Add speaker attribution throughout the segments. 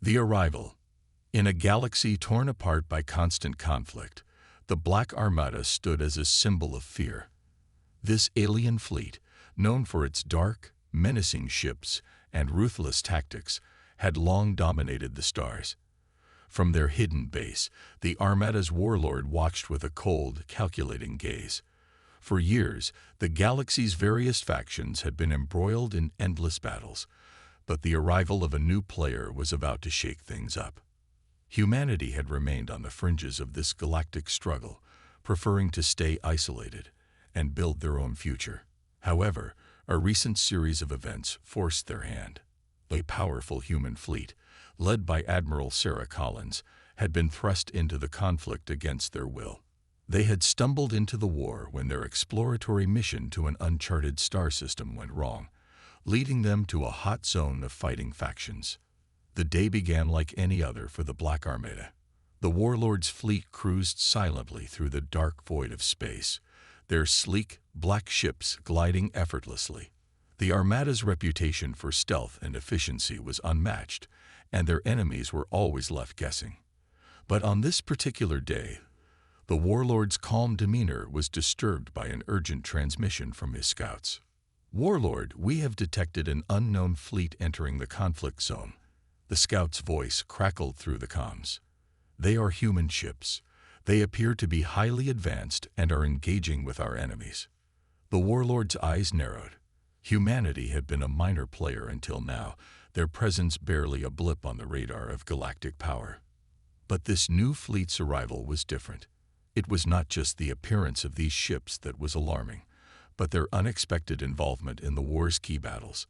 Speaker 1: The arrival. In a galaxy torn apart by constant conflict, the Black Armada stood as a symbol of fear. This alien fleet, known for its dark, menacing ships and ruthless tactics, had long dominated the stars. From their hidden base, the Armada's warlord watched with a cold, calculating gaze. For years, the galaxy's various factions had been embroiled in endless battles, but the arrival of a new player was about to shake things up. Humanity had remained on the fringes of this galactic struggle, preferring to stay isolated and build their own future. However, a recent series of events forced their hand. A powerful human fleet, led by Admiral Sarah Collins, had been thrust into the conflict against their will. They had stumbled into the war when their exploratory mission to an uncharted star system went wrong, leading them to a hot zone of fighting factions. The day began like any other for the Black Armada. The warlord's fleet cruised silently through the dark void of space, their sleek, black ships gliding effortlessly. The Armada's reputation for stealth and efficiency was unmatched, and their enemies were always left guessing. But on this particular day, the warlord's calm demeanor was disturbed by an urgent transmission from his scouts. "Warlord, we have detected an unknown fleet entering the conflict zone." The scout's voice crackled through the comms. "They are human ships. They appear to be highly advanced and are engaging with our enemies." The warlord's eyes narrowed. Humanity had been a minor player until now, their presence barely a blip on the radar of galactic power. But this new fleet's arrival was different. It was not just the appearance of these ships that was alarming, but their unexpected involvement in the war's key battles.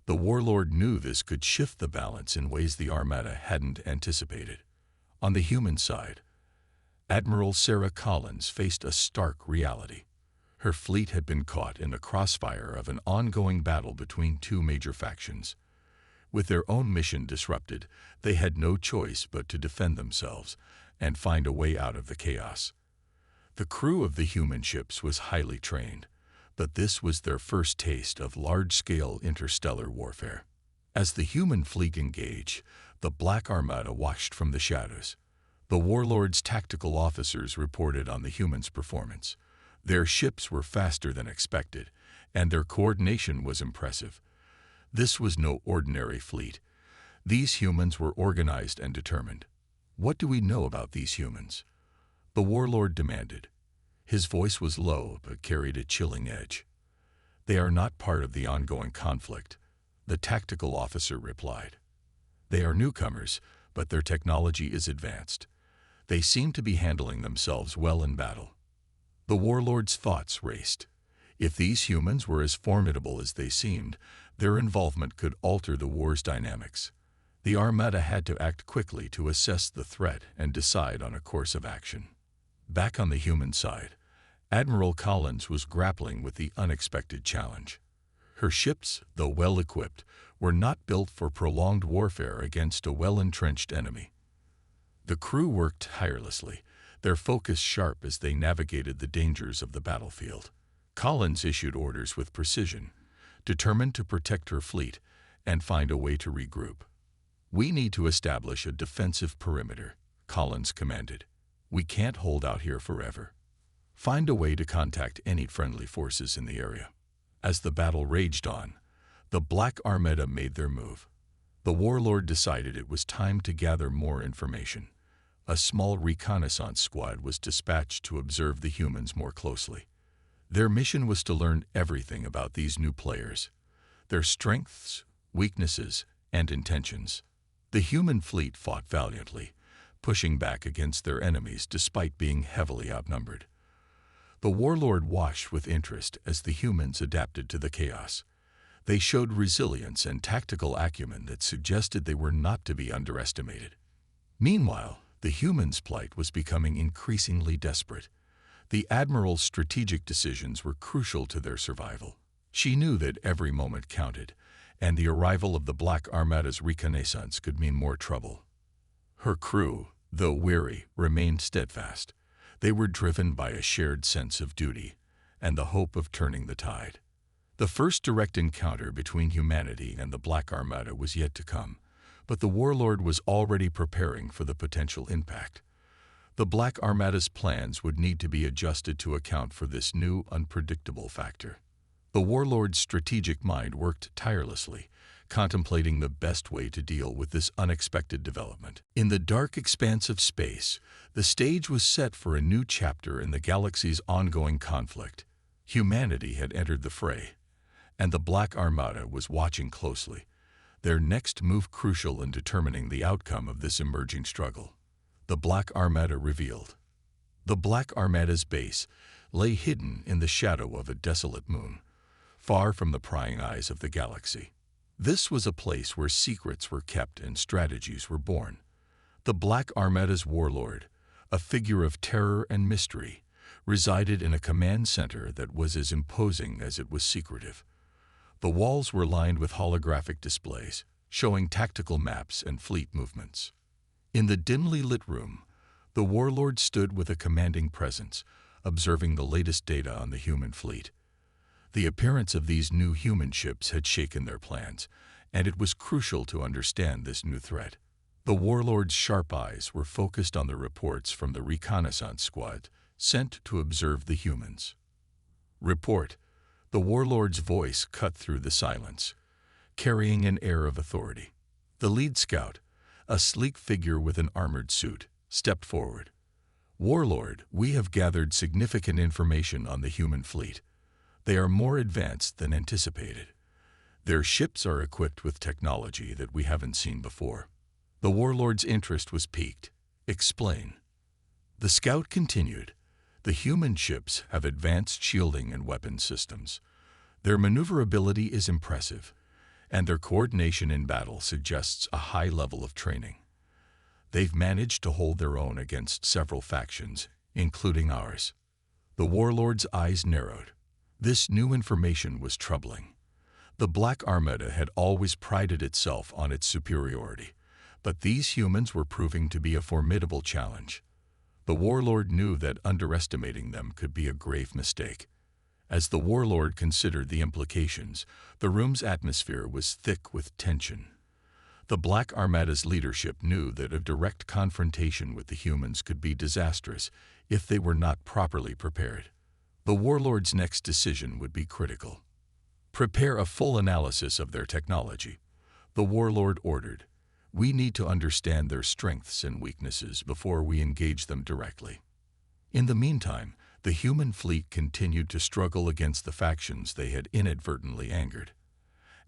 Speaker 1: The warlord knew this could shift the balance in ways the Armada hadn't anticipated. On the human side, Admiral Sarah Collins faced a stark reality. Her fleet had been caught in the crossfire of an ongoing battle between two major factions. With their own mission disrupted, they had no choice but to defend themselves and find a way out of the chaos. The crew of the human ships was highly trained, but this was their first taste of large-scale interstellar warfare. As the human fleet engaged, the Black Armada watched from the shadows. The warlord's tactical officers reported on the humans' performance. Their ships were faster than expected, and their coordination was impressive. This was no ordinary fleet. These humans were organized and determined. "What do we know about these humans?" the warlord demanded. His voice was low but carried a chilling edge. "They are not part of the ongoing conflict," the tactical officer replied. "They are newcomers, but their technology is advanced. They seem to be handling themselves well in battle." The warlord's thoughts raced. If these humans were as formidable as they seemed, their involvement could alter the war's dynamics. The Armada had to act quickly to assess the threat and decide on a course of action. Back on the human side, Admiral Collins was grappling with the unexpected challenge. Her ships, though well-equipped, were not built for prolonged warfare against a well-entrenched enemy. The crew worked tirelessly, their focus sharp as they navigated the dangers of the battlefield. Collins issued orders with precision, determined to protect her fleet and find a way to regroup. "We need to establish a defensive perimeter," Collins commanded. "We can't hold out here forever. Find a way to contact any friendly forces in the area." As the battle raged on, the Black Armada made their move. The warlord decided it was time to gather more information. A small reconnaissance squad was dispatched to observe the humans more closely. Their mission was to learn everything about these new players, their strengths, weaknesses, and intentions. The human fleet fought valiantly, pushing back against their enemies despite being heavily outnumbered. The warlord watched with interest as the humans adapted to the chaos. They showed resilience and tactical acumen that suggested they were not to be underestimated. Meanwhile, the humans' plight was becoming increasingly desperate. The Admiral's strategic decisions were crucial to their survival. She knew that every moment counted, and the arrival of the Black Armada's reconnaissance could mean more trouble. Her crew, though weary, remained steadfast. They were driven by a shared sense of duty and the hope of turning the tide. The first direct encounter between humanity and the Black Armada was yet to come, but the warlord was already preparing for the potential impact. The Black Armada's plans would need to be adjusted to account for this new, unpredictable factor. The warlord's strategic mind worked tirelessly, contemplating the best way to deal with this unexpected development. In the dark expanse of space, the stage was set for a new chapter in the galaxy's ongoing conflict. Humanity had entered the fray, and the Black Armada was watching closely, their next move crucial in determining the outcome of this emerging struggle. The Black Armada revealed. The Black Armada's base lay hidden in the shadow of a desolate moon, far from the prying eyes of the galaxy. This was a place where secrets were kept and strategies were born. The Black Armada's warlord, a figure of terror and mystery, resided in a command center that was as imposing as it was secretive. The walls were lined with holographic displays, showing tactical maps and fleet movements. In the dimly lit room, the warlord stood with a commanding presence, observing the latest data on the human fleet. The appearance of these new human ships had shaken their plans, and it was crucial to understand this new threat. The warlord's sharp eyes were focused on the reports from the reconnaissance squad sent to observe the humans. Report. The warlord's voice cut through the silence, carrying an air of authority. The lead scout, a sleek figure with an armored suit, stepped forward. Warlord, we have gathered significant information on the human fleet. They are more advanced than anticipated. Their ships are equipped with technology that we haven't seen before. The warlord's interest was piqued. Explain. The scout continued. The human ships have advanced shielding and weapon systems. Their maneuverability is impressive, and their coordination in battle suggests a high level of training. They've managed to hold their own against several factions, including ours. The warlord's eyes narrowed. This new information was troubling. The Black Armada had always prided itself on its superiority, but these humans were proving to be a formidable challenge. The warlord knew that underestimating them could be a grave mistake. As the warlord considered the implications, the room's atmosphere was thick with tension. The Black Armada's leadership knew that a direct confrontation with the humans could be disastrous if they were not properly prepared. The warlord's next decision would be critical. Prepare a full analysis of their technology, the warlord ordered. We need to understand their strengths and weaknesses before we engage them directly. In the meantime, the human fleet continued to struggle against the factions they had inadvertently angered.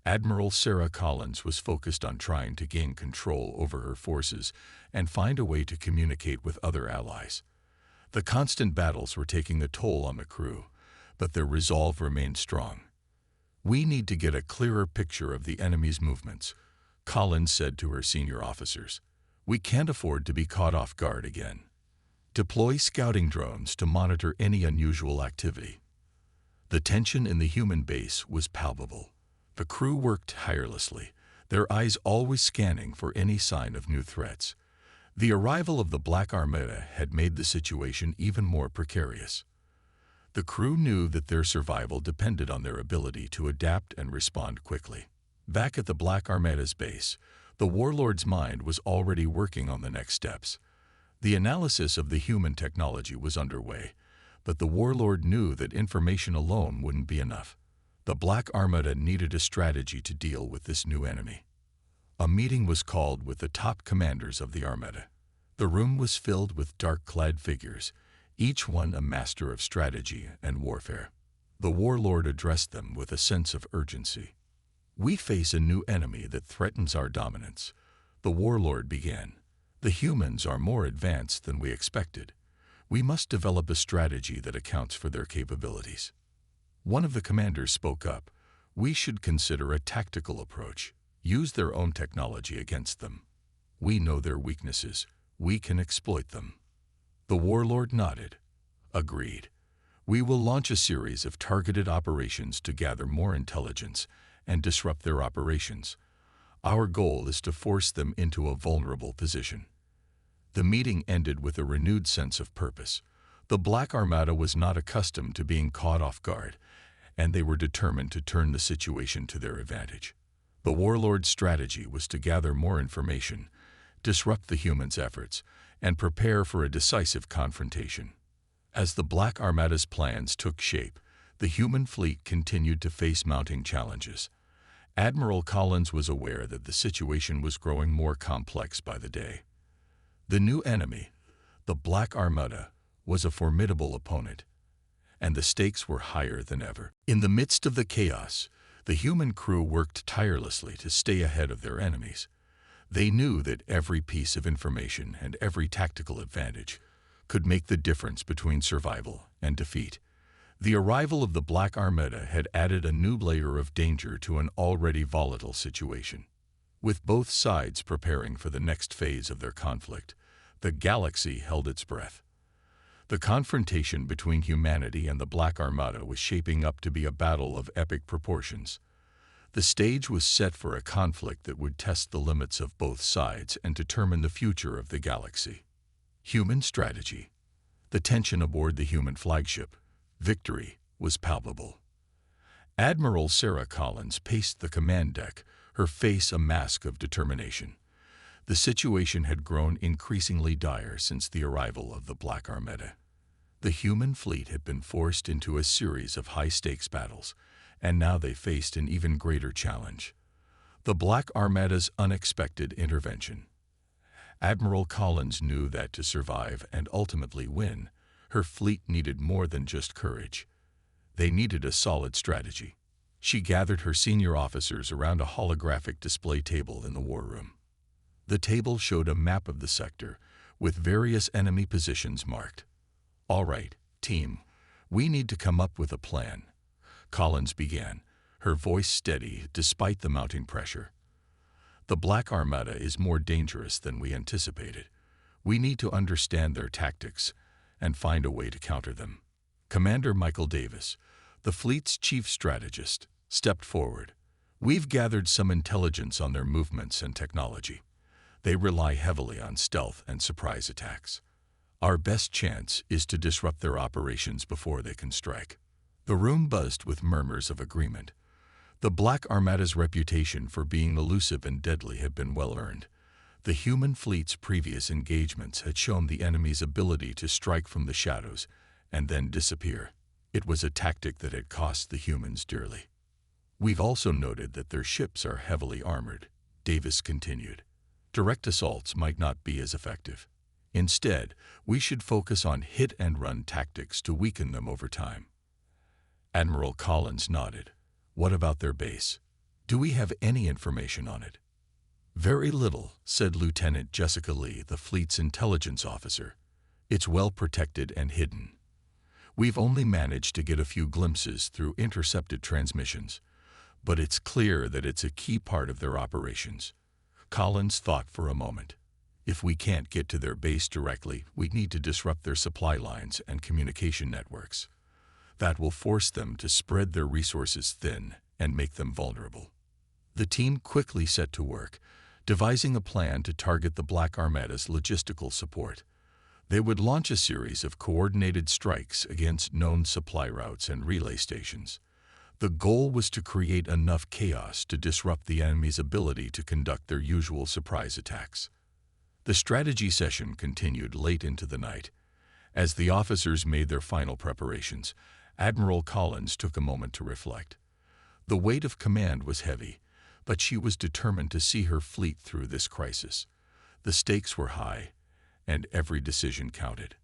Speaker 1: Admiral Sarah Collins was focused on trying to gain control over her forces and find a way to communicate with other allies. The constant battles were taking a toll on the crew, but their resolve remained strong. We need to get a clearer picture of the enemy's movements, Collins said to her senior officers. We can't afford to be caught off guard again. Deploy scouting drones to monitor any unusual activity. The tension in the human base was palpable. The crew worked tirelessly, their eyes always scanning for any sign of new threats. The arrival of the Black Armada had made the situation even more precarious. The crew knew that their survival depended on their ability to adapt and respond quickly. Back at the Black Armada's base, the warlord's mind was already working on the next steps. The analysis of the human technology was underway, but the warlord knew that information alone wouldn't be enough. The Black Armada needed a strategy to deal with this new enemy. A meeting was called with the top commanders of the Armada. The room was filled with dark-clad figures, each one a master of strategy and warfare. The warlord addressed them with a sense of urgency. We face a new enemy that threatens our dominance, the warlord began. The humans are more advanced than we expected. We must develop a strategy that accounts for their capabilities. One of the commanders spoke up. We should consider a tactical approach, use their own technology against them. We know their weaknesses. We can exploit them. The warlord nodded. Agreed. We will launch a series of targeted operations to gather more intelligence and disrupt their operations. Our goal is to force them into a vulnerable position. The meeting ended with a renewed sense of purpose. The Black Armada was not accustomed to being caught off guard, and they were determined to turn the situation to their advantage. The warlord's strategy was to gather more information, disrupt the humans' efforts, and prepare for a decisive confrontation. As the Black Armada's plans took shape, the human fleet continued to face mounting challenges. Admiral Collins was aware that the situation was growing more complex by the day. The new enemy, the Black Armada, was a formidable opponent, and the stakes were higher than ever. In the midst of the chaos, the human crew worked tirelessly to stay ahead of their enemies. They knew that every piece of information and every tactical advantage could make the difference between survival and defeat. The arrival of the Black Armada had added a new layer of danger to an already volatile situation. With both sides preparing for the next phase of their conflict, the galaxy held its breath. The confrontation between humanity and the Black Armada was shaping up to be a battle of epic proportions. The stage was set for a conflict that would test the limits of both sides and determine the future of the galaxy. Human strategy. The tension aboard the human flagship, Victory, was palpable. Admiral Sarah Collins paced the command deck, her face a mask of determination. The situation had grown increasingly dire since the arrival of the Black Armada. The human fleet had been forced into a series of high-stakes battles, and now they faced an even greater challenge: the Black Armada's unexpected intervention. Admiral Collins knew that to survive and ultimately win, her fleet needed more than just courage. They needed a solid strategy. She gathered her senior officers around a holographic display table in the war room. The table showed a map of the sector, with various enemy positions marked. "All right, team, we need to come up with a plan," Collins began, her voice steady despite the mounting pressure. "The Black Armada is more dangerous than we anticipated. We need to understand their tactics and find a way to counter them." Commander Michael Davis, the fleet's chief strategist, stepped forward. "We've gathered some intelligence on their movements and technology. They rely heavily on stealth and surprise attacks. Our best chance is to disrupt their operations before they can strike." The room buzzed with murmurs of agreement. The Black Armada's reputation for being elusive and deadly had been well earned. The human fleet's previous engagements had shown the enemy's ability to strike from the shadows and then disappear. It was a tactic that had cost the humans dearly. "We've also noted that their ships are heavily armored," Davis continued. "Direct assaults might not be as effective. Instead, we should focus on hit-and-run tactics to weaken them over time." Admiral Collins nodded. "What about their base? Do we have any information on it?" "Very little," said Lieutenant Jessica Lee, the fleet's intelligence officer. "It's well protected and hidden. We've only managed to get a few glimpses through intercepted transmissions, but it's clear that it's a key part of their operations." Collins thought for a moment. "If we can't get to their base directly, we need to disrupt their supply lines and communication networks. That will force them to spread their resources thin and make them vulnerable." The team quickly set to work, devising a plan to target the Black Armada's logistical support. They would launch a series of coordinated strikes against known supply routes and relay stations. The goal was to create enough chaos to disrupt the enemy's ability to conduct their usual surprise attacks. The strategy session continued late into the night. As the officers made their final preparations, Admiral Collins took a moment to reflect. The weight of command was heavy, but she was determined to see her fleet through this crisis. The stakes were high, and every decision counted.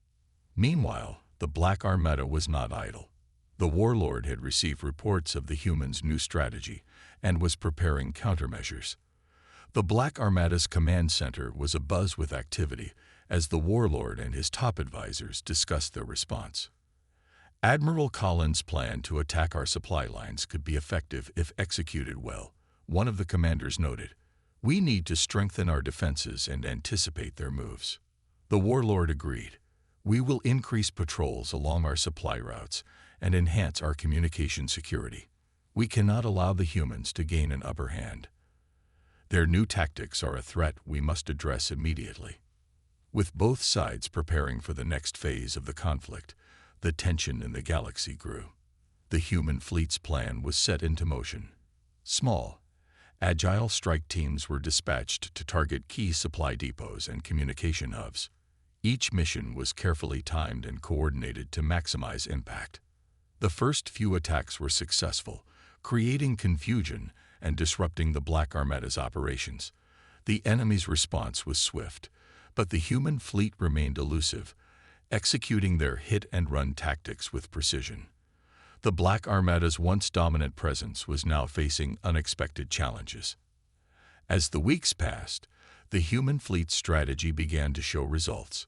Speaker 1: Meanwhile, the Black Armada was not idle. The warlord had received reports of the humans' new strategy and was preparing countermeasures. The Black Armada's command center was abuzz with activity as the warlord and his top advisors discussed their response. "Admiral Collins' plan to attack our supply lines could be effective if executed well," one of the commanders noted. "We need to strengthen our defenses and anticipate their moves." The warlord agreed. "We will increase patrols along our supply routes and enhance our communication security. We cannot allow the humans to gain an upper hand. Their new tactics are a threat we must address immediately." With both sides preparing for the next phase of the conflict, the tension in the galaxy grew. The human fleet's plan was set into motion. Small, Agile strike teams were dispatched to target key supply depots and communication hubs. Each mission was carefully timed and coordinated to maximize impact. The first few attacks were successful, creating confusion and disrupting the Black Armada's operations. The enemy's response was swift, but the human fleet remained elusive, executing their hit-and-run tactics with precision. The Black Armada's once dominant presence was now facing unexpected challenges. As the weeks passed, the human fleet's strategy began to show results.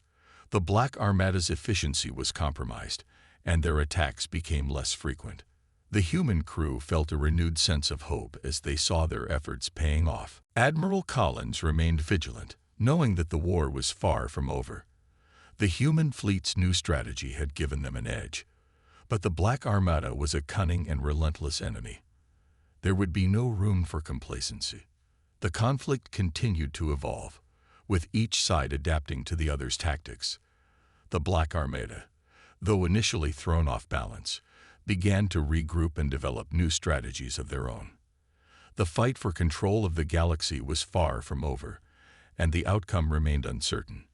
Speaker 1: The Black Armada's efficiency was compromised, and their attacks became less frequent. The human crew felt a renewed sense of hope as they saw their efforts paying off. Admiral Collins remained vigilant, knowing that the war was far from over. The human fleet's new strategy had given them an edge, but the Black Armada was a cunning and relentless enemy. There would be no room for complacency. The conflict continued to evolve, with each side adapting to the other's tactics. The Black Armada, though initially thrown off balance, began to regroup and develop new strategies of their own. The fight for control of the galaxy was far from over, and the outcome remained uncertain.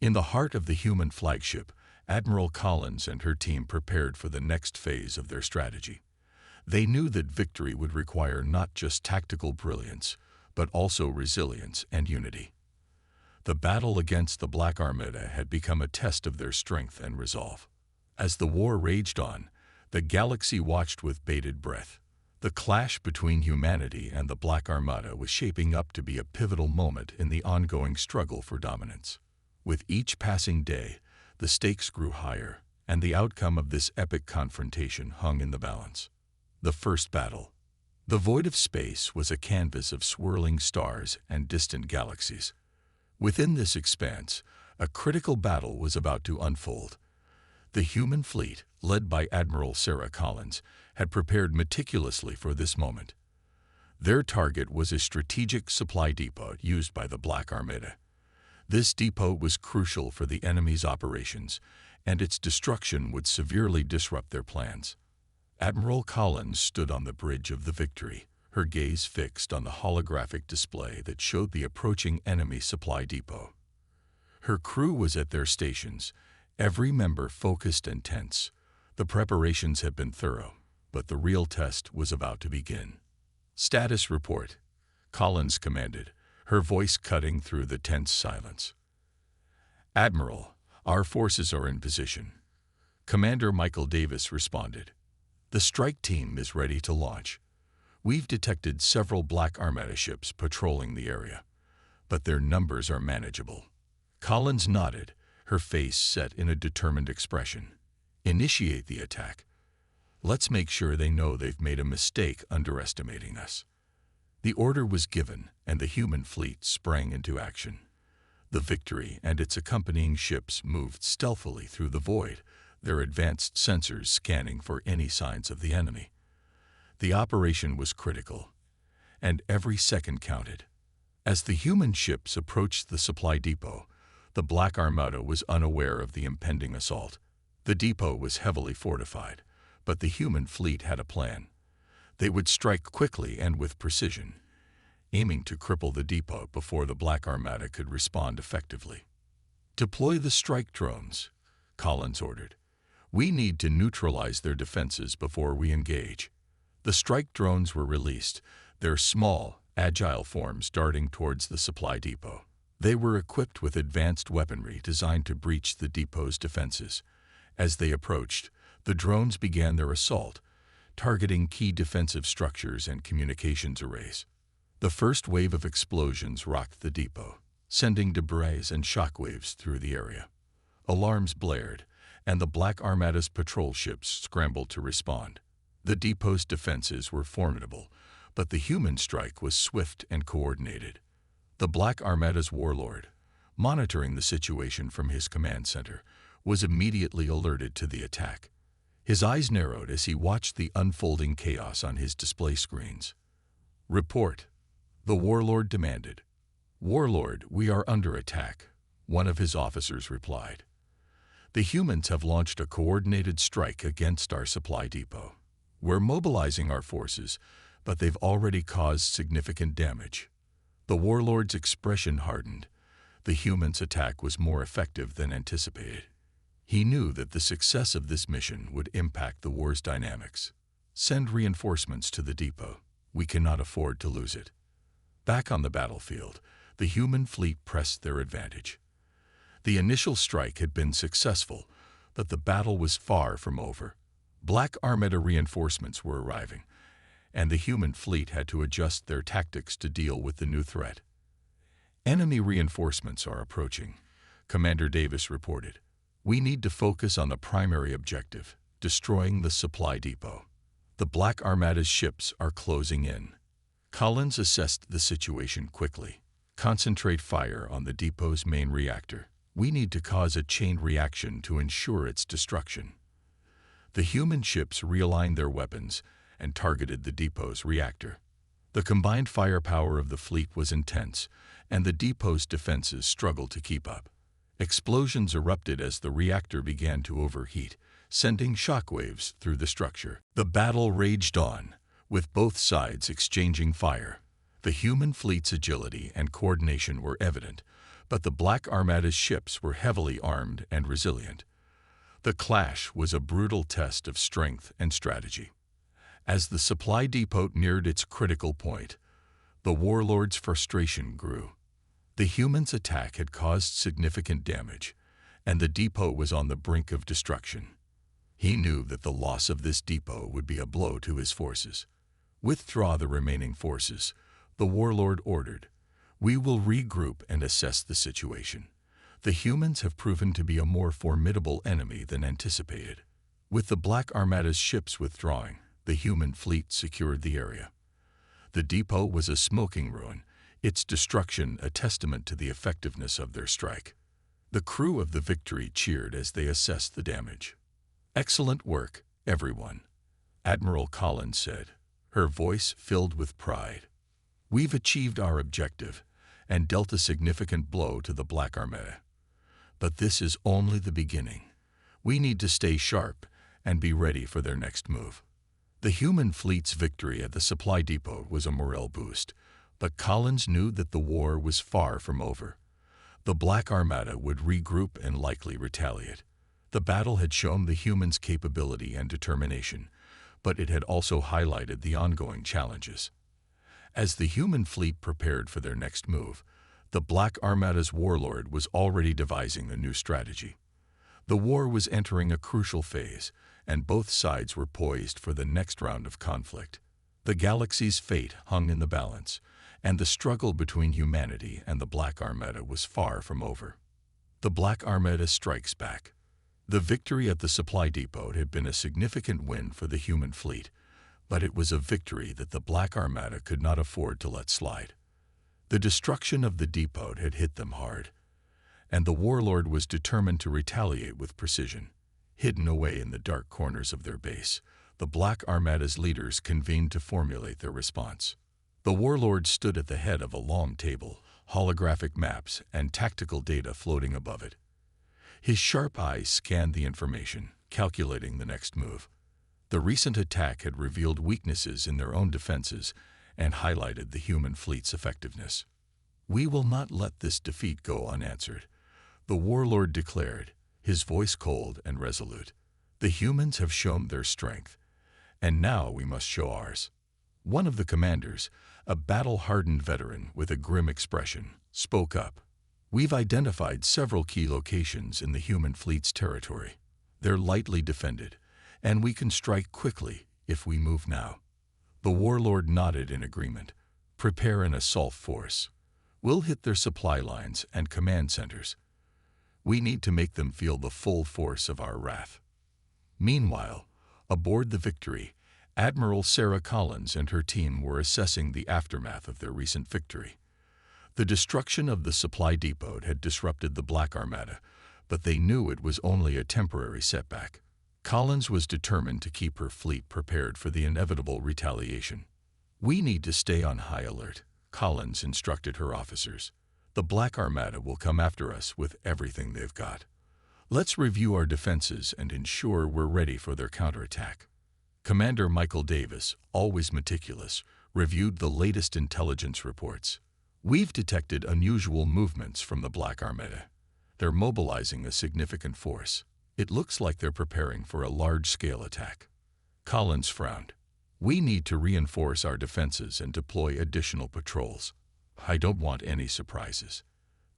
Speaker 1: In the heart of the human flagship, Admiral Collins and her team prepared for the next phase of their strategy. They knew that victory would require not just tactical brilliance, but also resilience and unity. The battle against the Black Armada had become a test of their strength and resolve. As the war raged on, the galaxy watched with bated breath. The clash between humanity and the Black Armada was shaping up to be a pivotal moment in the ongoing struggle for dominance. With each passing day, the stakes grew higher, and the outcome of this epic confrontation hung in the balance. The first battle. The void of space was a canvas of swirling stars and distant galaxies. Within this expanse, a critical battle was about to unfold. The human fleet, led by Admiral Sarah Collins, had prepared meticulously for this moment. Their target was a strategic supply depot used by the Black Armada. This depot was crucial for the enemy's operations, and its destruction would severely disrupt their plans. Admiral Collins stood on the bridge of the Victory, her gaze fixed on the holographic display that showed the approaching enemy supply depot. Her crew was at their stations, every member focused and tense. The preparations had been thorough, but the real test was about to begin. "Status report," Collins commanded, her voice cutting through the tense silence. "Admiral, our forces are in position." Commander Michael Davis responded. "The strike team is ready to launch. We've detected several Black Armada ships patrolling the area, but their numbers are manageable." Collins nodded, her face set in a determined expression. "Initiate the attack. Let's make sure they know they've made a mistake underestimating us." The order was given, and the human fleet sprang into action. The Victory and its accompanying ships moved stealthily through the void, their advanced sensors scanning for any signs of the enemy. The operation was critical, and every second counted. As the human ships approached the supply depot, the Black Armada was unaware of the impending assault. The depot was heavily fortified, but the human fleet had a plan. They would strike quickly and with precision, aiming to cripple the depot before the Black Armada could respond effectively. "Deploy the strike drones," Collins ordered. "We need to neutralize their defenses before we engage." The strike drones were released, their small, agile forms darting towards the supply depot. They were equipped with advanced weaponry designed to breach the depot's defenses. As they approached, the drones began their assault, targeting key defensive structures and communications arrays. The first wave of explosions rocked the depot, sending debris and shockwaves through the area. Alarms blared, and the Black Armada's patrol ships scrambled to respond. The depot's defenses were formidable, but the human strike was swift and coordinated. The Black Armada's warlord, monitoring the situation from his command center, was immediately alerted to the attack. His eyes narrowed as he watched the unfolding chaos on his display screens. "Report," the warlord demanded. "Warlord, we are under attack," one of his officers replied. "The humans have launched a coordinated strike against our supply depot. We're mobilizing our forces, but they've already caused significant damage. The warlord's expression hardened. The humans' attack was more effective than anticipated. He knew that the success of this mission would impact the war's dynamics. Send reinforcements to the depot. We cannot afford to lose it. Back on the battlefield, the human fleet pressed their advantage. The initial strike had been successful, but the battle was far from over. Black Armada reinforcements were arriving, and the human fleet had to adjust their tactics to deal with the new threat. Enemy reinforcements are approaching, Commander Davis reported. We need to focus on the primary objective, destroying the supply depot. The Black Armada's ships are closing in. Collins assessed the situation quickly. Concentrate fire on the depot's main reactor. We need to cause a chain reaction to ensure its destruction. The human ships realigned their weapons and targeted the depot's reactor. The combined firepower of the fleet was intense, and the depot's defenses struggled to keep up. Explosions erupted as the reactor began to overheat, sending shockwaves through the structure. The battle raged on, with both sides exchanging fire. The human fleet's agility and coordination were evident, but the Black Armada's ships were heavily armed and resilient. The clash was a brutal test of strength and strategy. As the supply depot neared its critical point, the warlord's frustration grew. The humans' attack had caused significant damage, and the depot was on the brink of destruction. He knew that the loss of this depot would be a blow to his forces. Withdraw the remaining forces, the warlord ordered. We will regroup and assess the situation. The humans have proven to be a more formidable enemy than anticipated. With the Black Armada's ships withdrawing, the human fleet secured the area. The depot was a smoking ruin, its destruction a testament to the effectiveness of their strike. The crew of the Victory cheered as they assessed the damage. Excellent work, everyone, Admiral Collins said, her voice filled with pride. We've achieved our objective and dealt a significant blow to the Black Armada. But this is only the beginning. We need to stay sharp and be ready for their next move. The human fleet's victory at the supply depot was a morale boost, but Collins knew that the war was far from over. The Black Armada would regroup and likely retaliate. The battle had shown the humans' capability and determination, but it had also highlighted the ongoing challenges. As the human fleet prepared for their next move, the Black Armada's warlord was already devising a new strategy. The war was entering a crucial phase, and both sides were poised for the next round of conflict. The galaxy's fate hung in the balance, and the struggle between humanity and the Black Armada was far from over. The Black Armada strikes back. The victory at the supply depot had been a significant win for the human fleet, but it was a victory that the Black Armada could not afford to let slide. The destruction of the depot had hit them hard, and the warlord was determined to retaliate with precision. Hidden away in the dark corners of their base, the Black Armada's leaders convened to formulate their response. The warlord stood at the head of a long table, holographic maps and tactical data floating above it. His sharp eyes scanned the information, calculating the next move. The recent attack had revealed weaknesses in their own defenses and highlighted the human fleet's effectiveness. We will not let this defeat go unanswered, the warlord declared, his voice cold and resolute. The humans have shown their strength, and now we must show ours. One of the commanders, a battle-hardened veteran with a grim expression, spoke up. We've identified several key locations in the human fleet's territory. They're lightly defended, and we can strike quickly if we move now. The warlord nodded in agreement. Prepare an assault force. We'll hit their supply lines and command centers. We need to make them feel the full force of our wrath. Meanwhile, aboard the Victory, Admiral Sarah Collins and her team were assessing the aftermath of their recent victory. The destruction of the supply depot had disrupted the Black Armada, but they knew it was only a temporary setback. Collins was determined to keep her fleet prepared for the inevitable retaliation. We need to stay on high alert, Collins instructed her officers. The Black Armada will come after us with everything they've got. Let's review our defenses and ensure we're ready for their counterattack. Commander Michael Davis, always meticulous, reviewed the latest intelligence reports. We've detected unusual movements from the Black Armada. They're mobilizing a significant force. It looks like they're preparing for a large-scale attack. Collins frowned. We need to reinforce our defenses and deploy additional patrols. I don't want any surprises.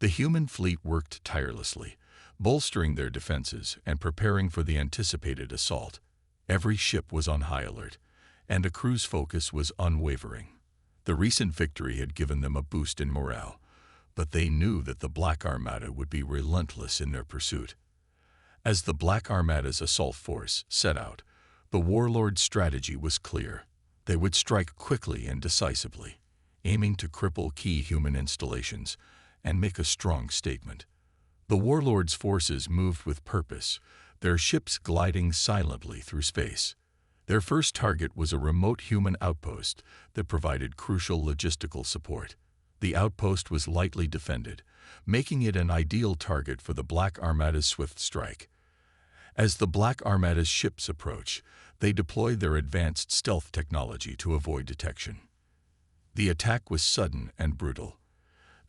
Speaker 1: The human fleet worked tirelessly, bolstering their defenses and preparing for the anticipated assault. Every ship was on high alert, and the crew's focus was unwavering. The recent victory had given them a boost in morale, but they knew that the Black Armada would be relentless in their pursuit. As the Black Armada's assault force set out, the warlord's strategy was clear. They would strike quickly and decisively, aiming to cripple key human installations and make a strong statement. The warlord's forces moved with purpose, their ships gliding silently through space. Their first target was a remote human outpost that provided crucial logistical support. The outpost was lightly defended, making it an ideal target for the Black Armada's swift strike. As the Black Armada's ships approached, they deployed their advanced stealth technology to avoid detection. The attack was sudden and brutal.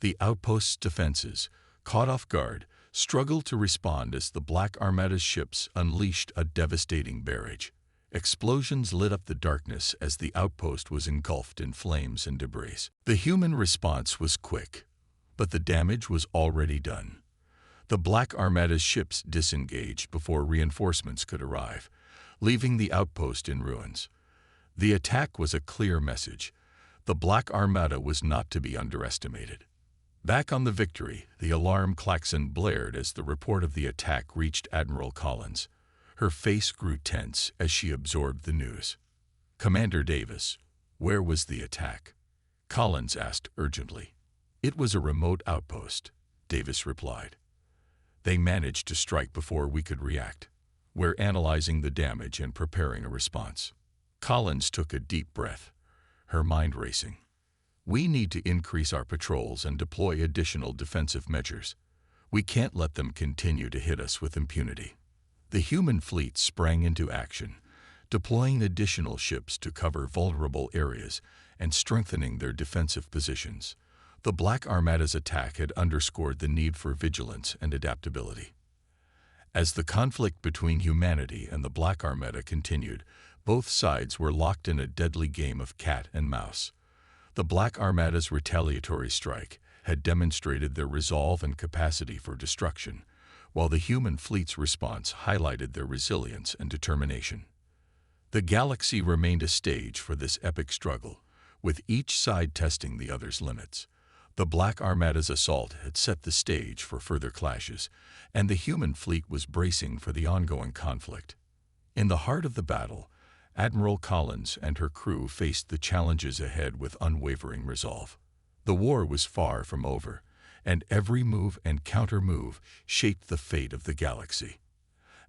Speaker 1: The outpost's defenses, caught off guard, struggled to respond as the Black Armada's ships unleashed a devastating barrage. Explosions lit up the darkness as the outpost was engulfed in flames and debris. The human response was quick, but the damage was already done. The Black Armada's ships disengaged before reinforcements could arrive, leaving the outpost in ruins. The attack was a clear message. The Black Armada was not to be underestimated. Back on the Victory, the alarm klaxon blared as the report of the attack reached Admiral Collins. Her face grew tense as she absorbed the news. "Commander Davis, where was the attack?" Collins asked urgently. "It was a remote outpost," Davis replied. "They managed to strike before we could react. We're analyzing the damage and preparing a response." Collins took a deep breath, her mind racing. "We need to increase our patrols and deploy additional defensive measures. We can't let them continue to hit us with impunity." The human fleet sprang into action, deploying additional ships to cover vulnerable areas and strengthening their defensive positions. The Black Armada's attack had underscored the need for vigilance and adaptability. As the conflict between humanity and the Black Armada continued, both sides were locked in a deadly game of cat and mouse. The Black Armada's retaliatory strike had demonstrated their resolve and capacity for destruction, while the human fleet's response highlighted their resilience and determination. The galaxy remained a stage for this epic struggle, with each side testing the other's limits. The Black Armada's assault had set the stage for further clashes, and the human fleet was bracing for the ongoing conflict. In the heart of the battle, Admiral Collins and her crew faced the challenges ahead with unwavering resolve. The war was far from over, and every move and counter-move shaped the fate of the galaxy.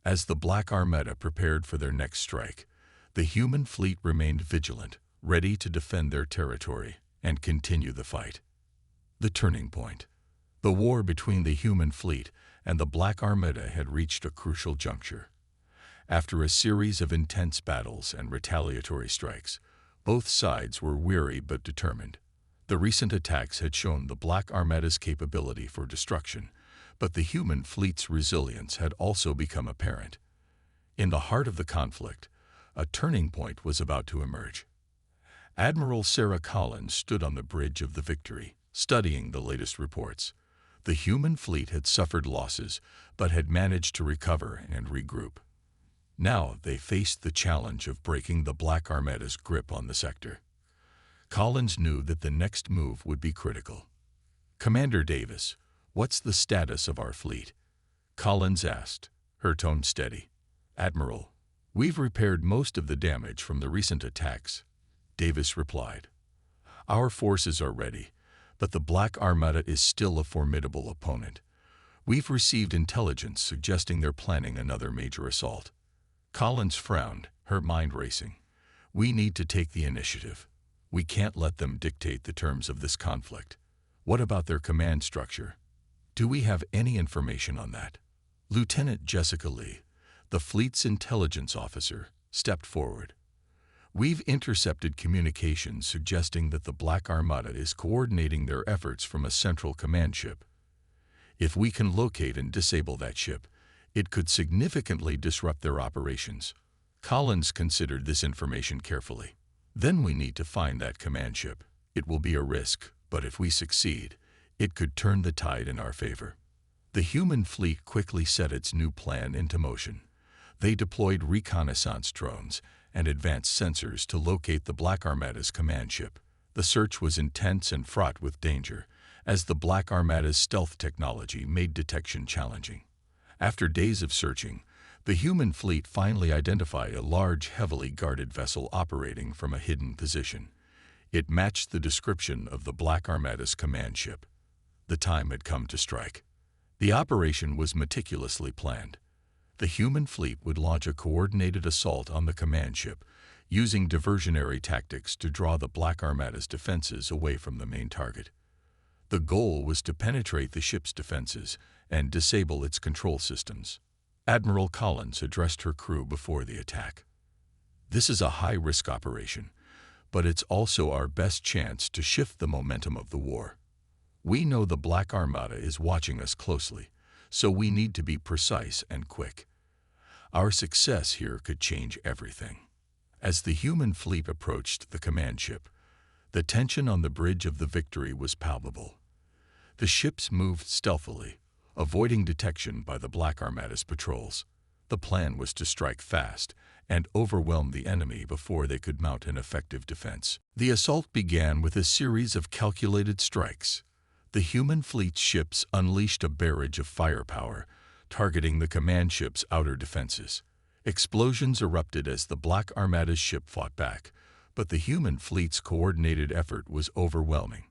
Speaker 1: As the Black Armada prepared for their next strike, the human fleet remained vigilant, ready to defend their territory and continue the fight. The turning point. The war between the human fleet and the Black Armada had reached a crucial juncture. After a series of intense battles and retaliatory strikes, both sides were weary but determined. The recent attacks had shown the Black Armada's capability for destruction, but the human fleet's resilience had also become apparent. In the heart of the conflict, a turning point was about to emerge. Admiral Sarah Collins stood on the bridge of the Victory, studying the latest reports. The human fleet had suffered losses, but had managed to recover and regroup. Now they faced the challenge of breaking the Black Armada's grip on the sector. Collins knew that the next move would be critical. "Commander Davis, what's the status of our fleet?" Collins asked, her tone steady. "Admiral, we've repaired most of the damage from the recent attacks," Davis replied. "Our forces are ready, but the Black Armada is still a formidable opponent. We've received intelligence suggesting they're planning another major assault." Collins frowned, her mind racing. "We need to take the initiative. We can't let them dictate the terms of this conflict. What about their command structure? Do we have any information on that?" Lieutenant Jessica Lee, the fleet's intelligence officer, stepped forward. We've intercepted communications suggesting that the Black Armada is coordinating their efforts from a central command ship. If we can locate and disable that ship, it could significantly disrupt their operations. Collins considered this information carefully. Then we need to find that command ship. It will be a risk, but if we succeed, it could turn the tide in our favor. The human fleet quickly set its new plan into motion. They deployed reconnaissance drones and advanced sensors to locate the Black Armada's command ship. The search was intense and fraught with danger, as the Black Armada's stealth technology made detection challenging. After days of searching, the human fleet finally identified a large, heavily guarded vessel operating from a hidden position. It matched the description of the Black Armada's command ship. The time had come to strike. The operation was meticulously planned. The human fleet would launch a coordinated assault on the command ship, using diversionary tactics to draw the Black Armada's defenses away from the main target. The goal was to penetrate the ship's defenses and disable its control systems. Admiral Collins addressed her crew before the attack. "This is a high-risk operation, but it's also our best chance to shift the momentum of the war. We know the Black Armada is watching us closely, so we need to be precise and quick. Our success here could change everything." As the human fleet approached the command ship, the tension on the bridge of the Victory was palpable. The ships moved stealthily, avoiding detection by the Black Armada's patrols. The plan was to strike fast and overwhelm the enemy before they could mount an effective defense. The assault began with a series of calculated strikes. The human fleet's ships unleashed a barrage of firepower, targeting the command ship's outer defenses. Explosions erupted as the Black Armada's ship fought back, but the human fleet's coordinated effort was overwhelming.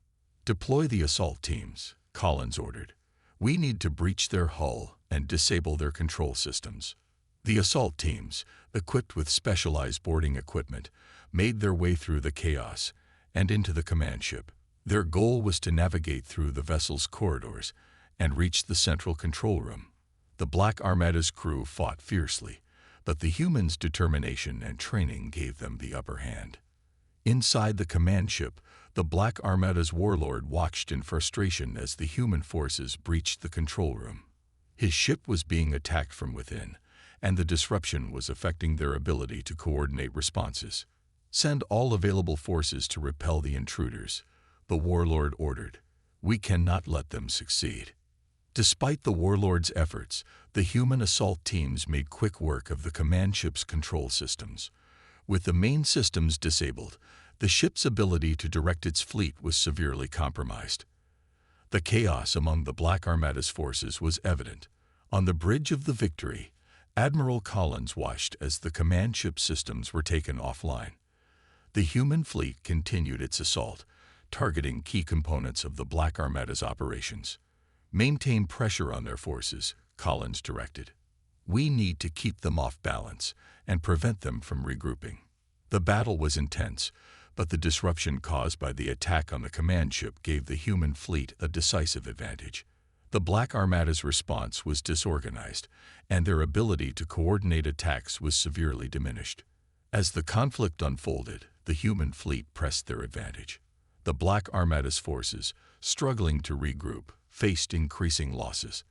Speaker 1: "Deploy the assault teams," Collins ordered. "We need to breach their hull and disable their control systems." The assault teams, equipped with specialized boarding equipment, made their way through the chaos and into the command ship. Their goal was to navigate through the vessel's corridors and reach the central control room. The Black Armada's crew fought fiercely, but the humans' determination and training gave them the upper hand. Inside the command ship, the Black Armada's warlord watched in frustration as the human forces breached the control room. His ship was being attacked from within, and the disruption was affecting their ability to coordinate responses. "Send all available forces to repel the intruders," the warlord ordered. "We cannot let them succeed." Despite the warlord's efforts, the human assault teams made quick work of the command ship's control systems. With the main systems disabled, the ship's ability to direct its fleet was severely compromised. The chaos among the Black Armada's forces was evident. On the bridge of the Victory, Admiral Collins watched as the command ship systems were taken offline. The human fleet continued its assault, targeting key components of the Black Armada's operations. "Maintain pressure on their forces," Collins directed. "We need to keep them off balance and prevent them from regrouping." The battle was intense, but the disruption caused by the attack on the command ship gave the human fleet a decisive advantage. The Black Armada's response was disorganized, and their ability to coordinate attacks was severely diminished. As the conflict unfolded, the human fleet pressed their advantage. The Black Armada's forces, struggling to regroup, faced increasing losses.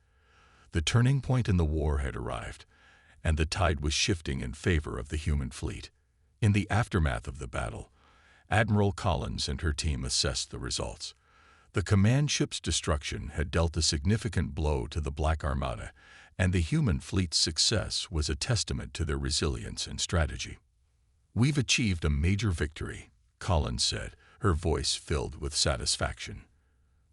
Speaker 1: The turning point in the war had arrived, and the tide was shifting in favor of the human fleet. In the aftermath of the battle, Admiral Collins and her team assessed the results. The command ship's destruction had dealt a significant blow to the Black Armada, and the human fleet's success was a testament to their resilience and strategy. "We've achieved a major victory," Collins said, her voice filled with satisfaction.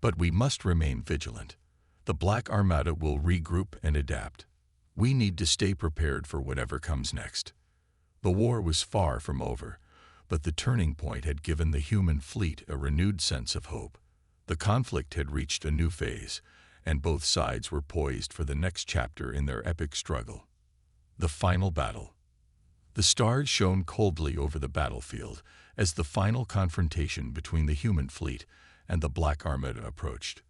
Speaker 1: "But we must remain vigilant. The Black Armada will regroup and adapt. We need to stay prepared for whatever comes next." The war was far from over, but the turning point had given the human fleet a renewed sense of hope. The conflict had reached a new phase, and both sides were poised for the next chapter in their epic struggle. The final battle. The stars shone coldly over the battlefield as the final confrontation between the human fleet and the Black Armada approached.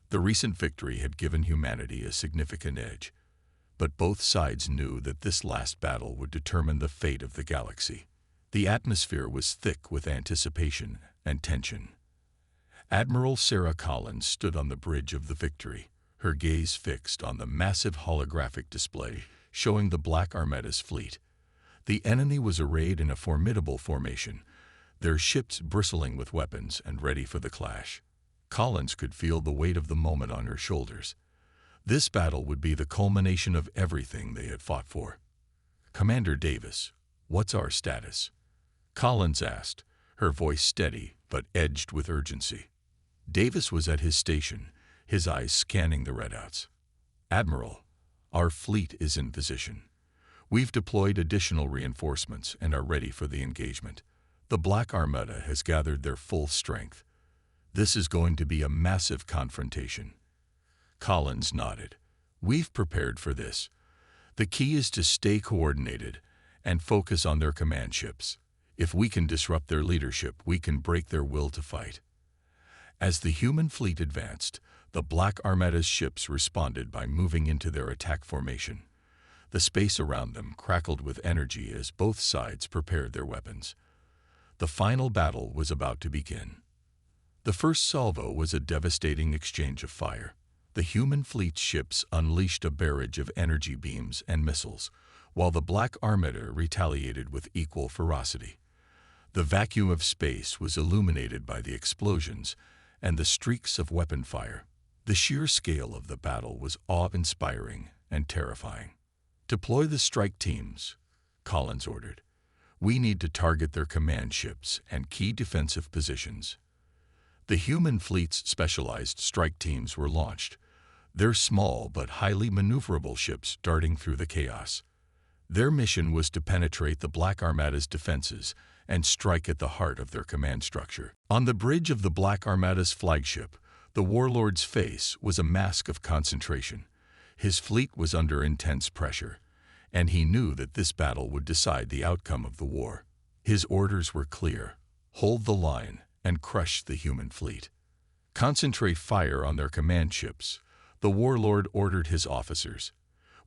Speaker 1: The recent victory had given humanity a significant edge, but both sides knew that this last battle would determine the fate of the galaxy. The atmosphere was thick with anticipation and tension. Admiral Sarah Collins stood on the bridge of the Victory, her gaze fixed on the massive holographic display showing the Black Armada's fleet. The enemy was arrayed in a formidable formation, their ships bristling with weapons and ready for the clash. Collins could feel the weight of the moment on her shoulders. This battle would be the culmination of everything they had fought for. "Commander Davis, what's our status?" Collins asked, her voice steady but edged with urgency. Davis was at his station, his eyes scanning the redouts. "Admiral, our fleet is in position. We've deployed additional reinforcements and are ready for the engagement. The Black Armada has gathered their full strength. This is going to be a massive confrontation." Collins nodded. "We've prepared for this. The key is to stay coordinated and focus on their command ships. If we can disrupt their leadership, we can break their will to fight." As the human fleet advanced, the Black Armada's ships responded by moving into their attack formation. The space around them crackled with energy as both sides prepared their weapons. The final battle was about to begin. The first salvo was a devastating exchange of fire. The human fleet's ships unleashed a barrage of energy beams and missiles, while the Black Armada retaliated with equal ferocity. The vacuum of space was illuminated by the explosions and the streaks of weapon fire. The sheer scale of the battle was awe-inspiring and terrifying. "Deploy the strike teams," Collins ordered. "We need to target their command ships and key defensive positions." The human fleet's specialized strike teams were launched, their small but highly maneuverable ships darting through the chaos. Their mission was to penetrate the Black Armada's defenses and strike at the heart of their command structure. On the bridge of the Black Armada's flagship, the warlord's face was a mask of concentration. His fleet was under intense pressure, and he knew that this battle would decide the outcome of the war. His orders were clear: hold the line and crush the human fleet. Concentrate fire on their command ships, the warlord ordered his officers.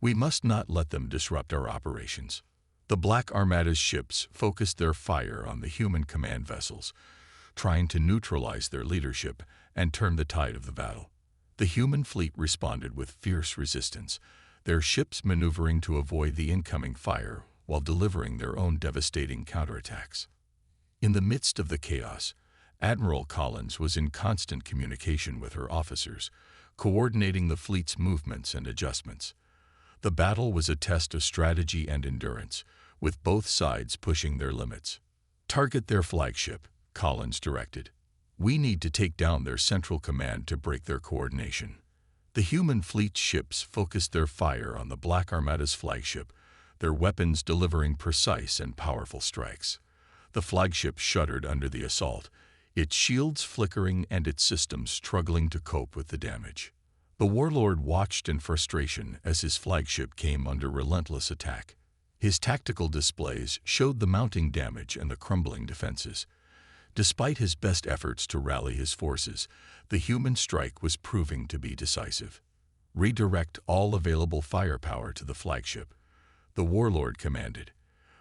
Speaker 1: We must not let them disrupt our operations. The Black Armada's ships focused their fire on the human command vessels, trying to neutralize their leadership and turn the tide of the battle. The human fleet responded with fierce resistance, their ships maneuvering to avoid the incoming fire while delivering their own devastating counterattacks. In the midst of the chaos, Admiral Collins was in constant communication with her officers, coordinating the fleet's movements and adjustments. The battle was a test of strategy and endurance, with both sides pushing their limits. "Target their flagship," Collins directed. "We need to take down their central command to break their coordination." The human fleet ships focused their fire on the Black Armada's flagship, their weapons delivering precise and powerful strikes. The flagship shuddered under the assault, its shields flickering and its systems struggling to cope with the damage. The warlord watched in frustration as his flagship came under relentless attack. His tactical displays showed the mounting damage and the crumbling defenses. Despite his best efforts to rally his forces, the human strike was proving to be decisive. "Redirect all available firepower to the flagship," the warlord commanded.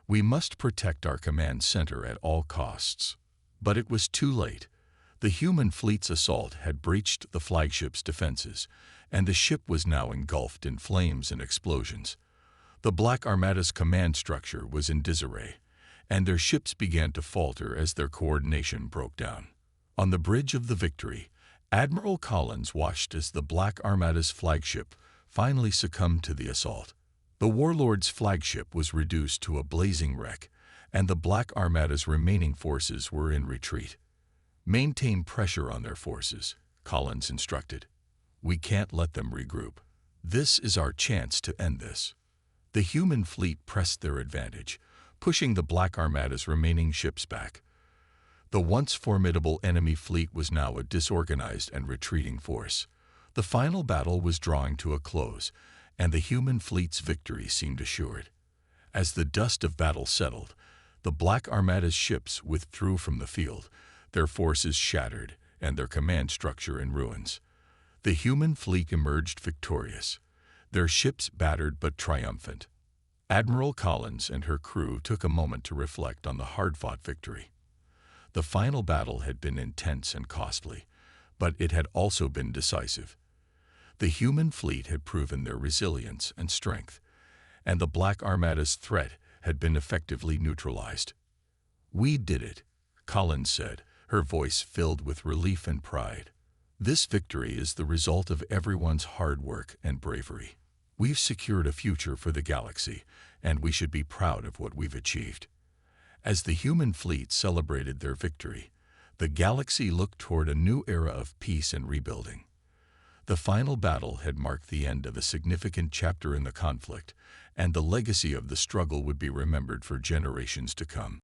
Speaker 1: "We must protect our command center at all costs." But it was too late. The human fleet's assault had breached the flagship's defenses, and the ship was now engulfed in flames and explosions. The Black Armada's command structure was in disarray, and their ships began to falter as their coordination broke down. On the bridge of the Victory, Admiral Collins watched as the Black Armada's flagship finally succumbed to the assault. The warlord's flagship was reduced to a blazing wreck, and the Black Armada's remaining forces were in retreat. "Maintain pressure on their forces," Collins instructed. "We can't let them regroup. This is our chance to end this." The human fleet pressed their advantage, pushing the Black Armada's remaining ships back. The once formidable enemy fleet was now a disorganized and retreating force. The final battle was drawing to a close, and the human fleet's victory seemed assured. As the dust of battle settled, the Black Armada's ships withdrew from the field, their forces shattered and their command structure in ruins. The human fleet emerged victorious, their ships battered but triumphant. Admiral Collins and her crew took a moment to reflect on the hard-fought victory. The final battle had been intense and costly, but it had also been decisive. The human fleet had proven their resilience and strength, and the Black Armada's threat had been effectively neutralized. "We did it," Collins said, her voice filled with relief and pride. "This victory is the result of everyone's hard work and bravery. We've secured a future for the galaxy, and we should be proud of what we've achieved." As the human fleet celebrated their victory, the galaxy looked toward a new era of peace and rebuilding. The final battle had marked the end of a significant chapter in the conflict, and the legacy of the struggle would be remembered for generations to come.